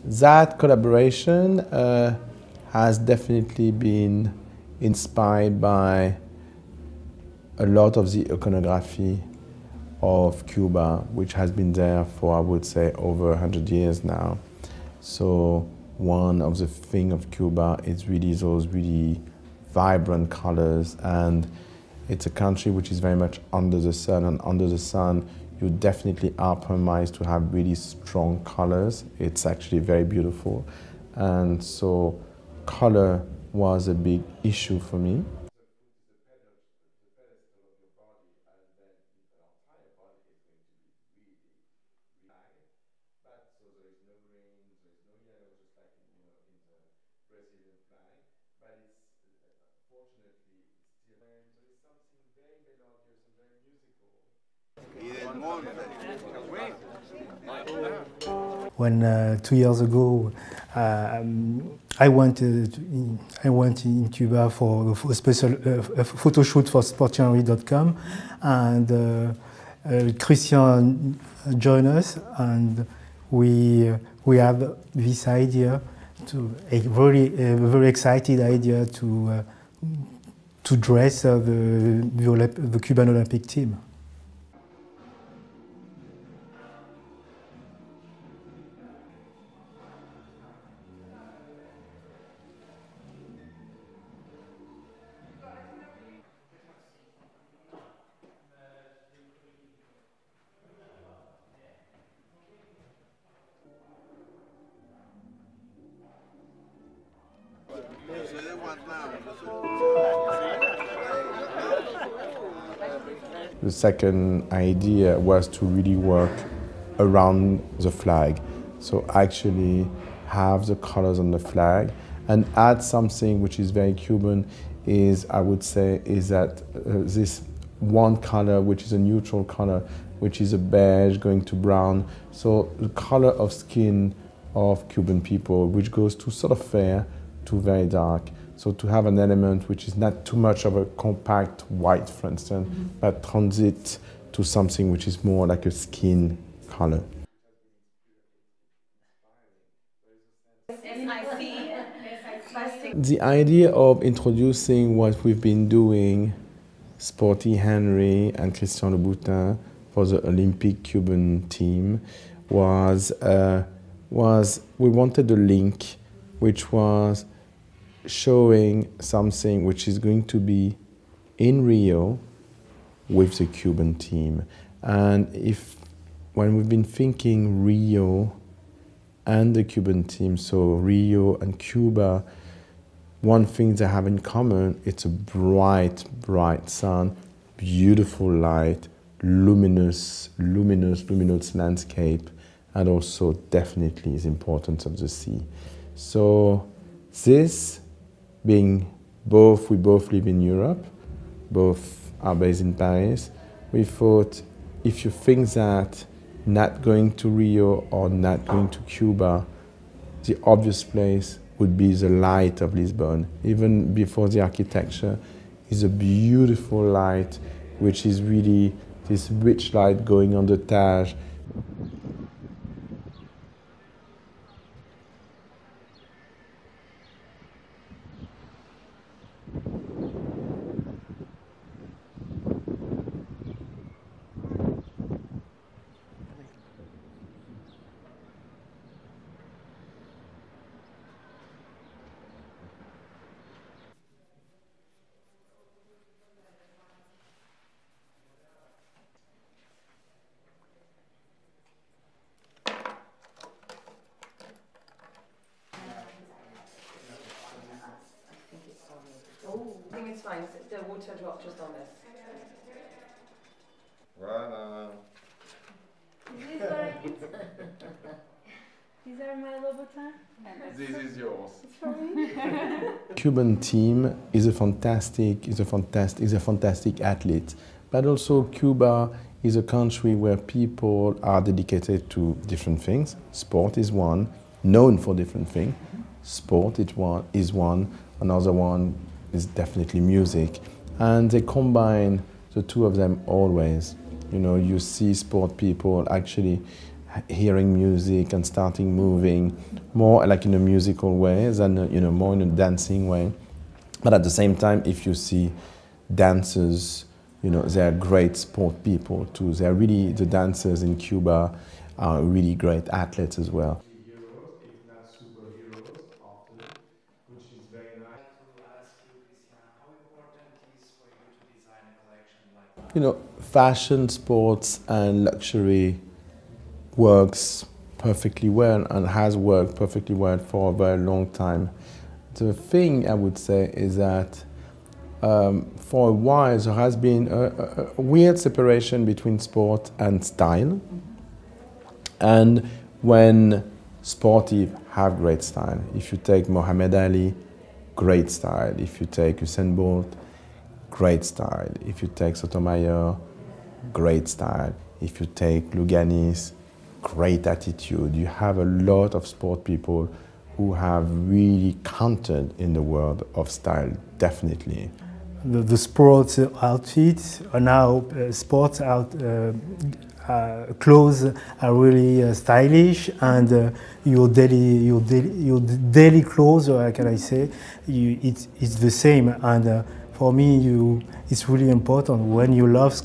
that collaboration has definitely been inspired by a lot of the iconography of Cuba, which has been there for, I would say, over 100 years now. So one of the things of Cuba is really those really vibrant colors, and it's a country which is very much under the sun, and under the sun you definitely are permitted to have really strong colors. It's actually very beautiful, and so color was a big issue for me. When 2 years ago I went in Cuba for a special photo shoot for SportyHenri.com, and Christian joined us, and we have this idea, a very excited idea to dress the Cuban Olympic team. The second idea was to really work around the flag. So actually have the colors on the flag and add something which is very Cuban is, I would say, is that this one color, which is a neutral color, which is a beige going to brown. So the color of skin of Cuban people, which goes to sort of fair to very dark. So to have an element which is not too much of a compact white, for instance, but transit to something which is more like a skin color. The idea of introducing what we've been doing, SportyHenri and Christian Louboutin, for the Olympic Cuban team was we wanted a link which was showing something which is going to be in Rio with the Cuban team. And when we've been thinking Rio and the Cuban team, so Rio and Cuba, one thing they have in common, it's a bright, bright sun, beautiful light, luminous landscape, and also definitely the importance of the sea. So this being we both live in Europe, both are based in Paris, we thought if you think that not going to Rio or not going to Cuba, the obvious place would be the light of Lisbon. Even before the architecture is a beautiful light, which is really this rich light going on the Taj. I think it's fine. The water dropped just on this. Voilà. Is this right? These are my Louboutin. This is yours. It's for me. Cuban team is a fantastic athlete, but also Cuba is a country where people are dedicated to different things. Sport is one, known for different things. Sport is one. Another one is definitely music, and they combine the two of them always. You know, you see sport people actually hearing music and starting moving more like in a musical way than more in a dancing way. But at the same time, if you see dancers, they are great sport people too. They are really, the dancers in Cuba are really great athletes as well. Heroes, if not superheroes, often, which is very nice. To ask you, Christian, how important it is for you to design a collection like that? Fashion, sports, and luxury works perfectly well and has worked perfectly well for a very long time. The thing I would say is that for a while there has been a weird separation between sport and style. And when sporty have great style, if you take Muhammad Ali, great style. If you take Usain Bolt, great style. If you take Sotomayor, great style. If you take Louganis, great attitude. You have a lot of sport people who have really counted in the world of style, definitely. The sports outfits are now sports clothes are really stylish, and your daily clothes, or how can I say, it's the same. And for me, it's really important when you love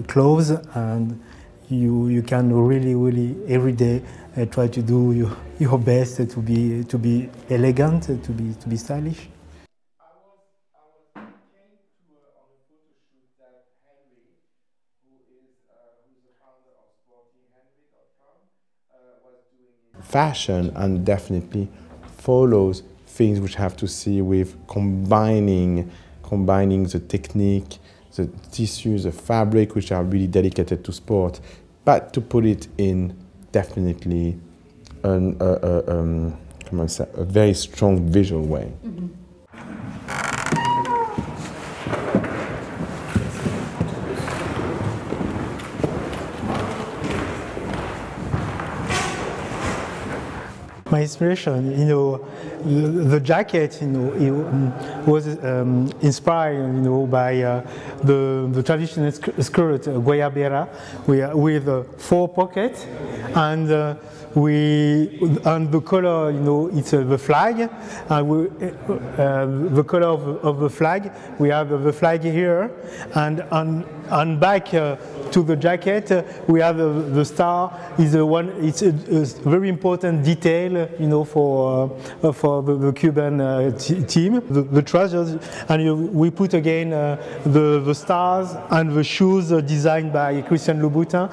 clothes, and you can really every day try to do your best to be elegant, to be stylish. Fashion, and definitely follows things which have to see with combining the technique, the tissues, the fabric, which are really dedicated to sport, but to put it in definitely a very strong visual way. Mm-hmm. My inspiration, the jacket, was inspired, by the traditional skirt, guayabera, with 4 pockets, and the color, it's the flag, and the color of the flag, we have the flag here, and on back to the jacket, we have the star. Is it's a very important detail, for the Cuban team. The trousers, and we put again the stars and the shoes designed by Christian Louboutin.